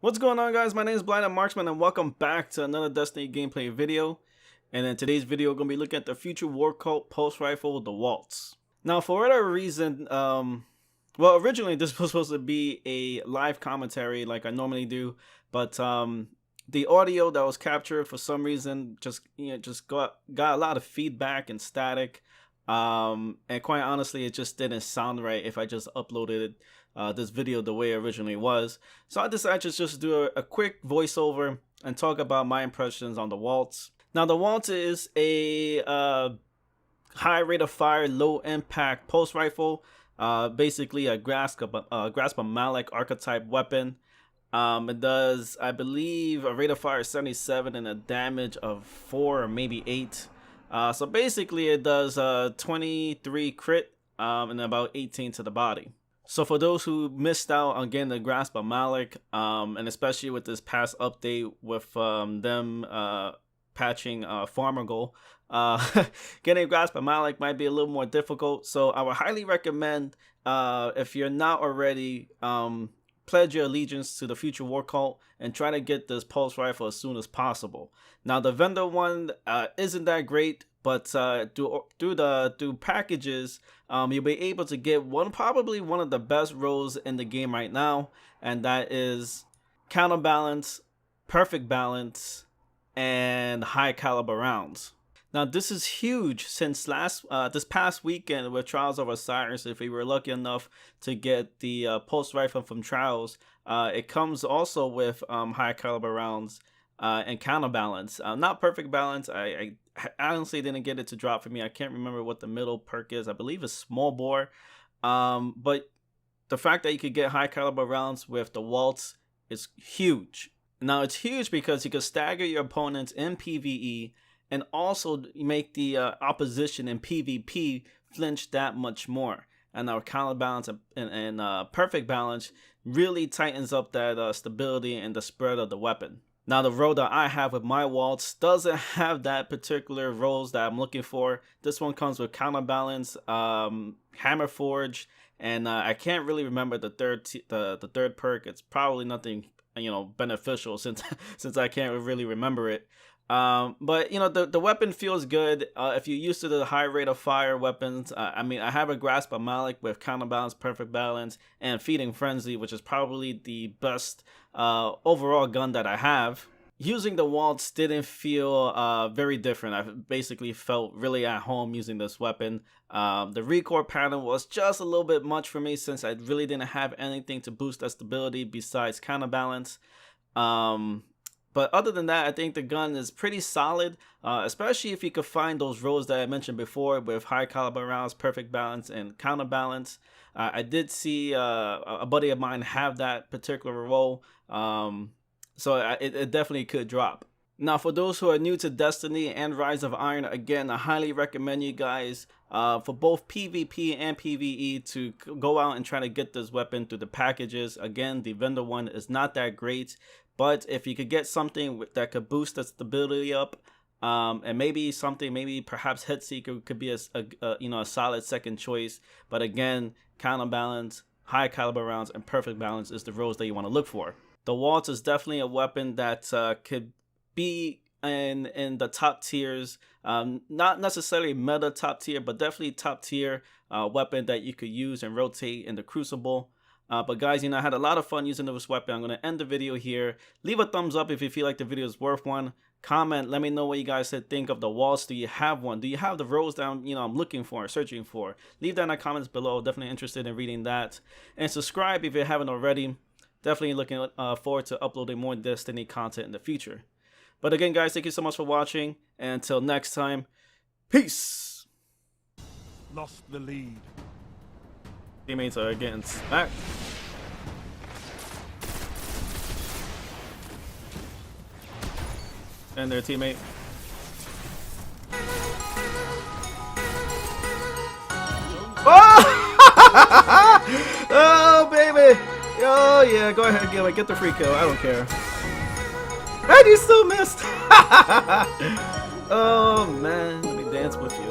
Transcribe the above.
What's going on, guys? My name is BlindedMarksman and welcome back to another Destiny gameplay video. And in today's video, we're going to be looking at the future war cult pulse rifle, the Waltz. Now, for whatever reason, well, originally this was supposed to be a live commentary like I normally do, but the audio that was captured for some reason just got a lot of feedback and static. And quite honestly, it just didn't sound right if I just uploaded this video the way it originally was. So I decided to just do a quick voiceover and talk about my impressions on the Waltz. Now, the Waltz is a high rate of fire, low impact pulse rifle, basically a grasp of Malek archetype weapon. It does, I believe, a rate of fire of 77 and a damage of 4 or maybe 8. So basically it does 23 crit and about 18 to the body. So for those who missed out on getting the grasp of Malek, and especially with this past update with them patching Farmer Goal, getting a grasp of Malek might be a little more difficult. So I would highly recommend, if you're not already, pledge your allegiance to the future war cult and try to get this pulse rifle as soon as possible. Now, the vendor one isn't that great, but through packages, you'll be able to get probably one of the best rolls in the game right now, and that is counterbalance, perfect balance, and high caliber rounds. Now, this is huge since this past weekend with Trials of Osiris. If we were lucky enough to get the pulse rifle from Trials, it comes also with high caliber rounds and counterbalance. Not perfect balance. I honestly didn't get it to drop for me. I can't remember what the middle perk is. I believe it's small bore. But the fact that you could get high caliber rounds with the Waltz is huge. Now, it's huge because you can stagger your opponents in PvE and also make the opposition in PvP flinch that much more. And our counterbalance and perfect balance really tightens up that stability and the spread of the weapon. Now, the roll that I have with my Waltz doesn't have that particular rolls that I'm looking for. This one comes with counterbalance, hammer forge, and I can't really remember the third perk. It's probably nothing beneficial since I can't really remember it. But the weapon feels good. If you're used to the high rate of fire weapons, I mean, I have a grasp of Malek with counterbalance, perfect balance, and feeding frenzy, which is probably the best overall gun that I have. Using the Waltz didn't feel very different. I basically felt really at home using this weapon. The recoil pattern was just a little bit much for me since I really didn't have anything to boost that stability besides counterbalance. But other than that, I think the gun is pretty solid, especially if you could find those rolls that I mentioned before with high caliber rounds, perfect balance, and counterbalance. I did see a buddy of mine have that particular roll, so it definitely could drop. Now, for those who are new to Destiny and Rise of Iron, again, I highly recommend you guys for both PvP and PvE to go out and try to get this weapon through the packages. Again, the vendor one is not that great, but if you could get something that could boost the stability up, and maybe perhaps Headseeker could be a solid second choice. But again, counterbalance, high caliber rounds, and perfect balance is the roles that you want to look for. The Waltz is definitely a weapon that could be in the top tiers, not necessarily meta top tier, but definitely top tier weapon that you could use and rotate in the crucible. But guys, I had a lot of fun using this weapon. I'm going to end the video here. Leave a thumbs up if you feel like the video is worth one. Comment, let me know what you guys think of the Waltz. Do you have one? Do you have the rolls that I'm looking for, searching for? Leave that in the comments below. Definitely interested in reading that. And subscribe if you haven't already. Definitely looking forward to uploading more Destiny content in the future. But again, guys, thank you so much for watching. And until next time, peace. Lost the lead. Teammates are getting smacked. And their teammate. Oh! Oh, baby! Oh, yeah, go ahead, Gilbert. Get the free kill. I don't care. And you still missed! Oh, man. Let me dance with you.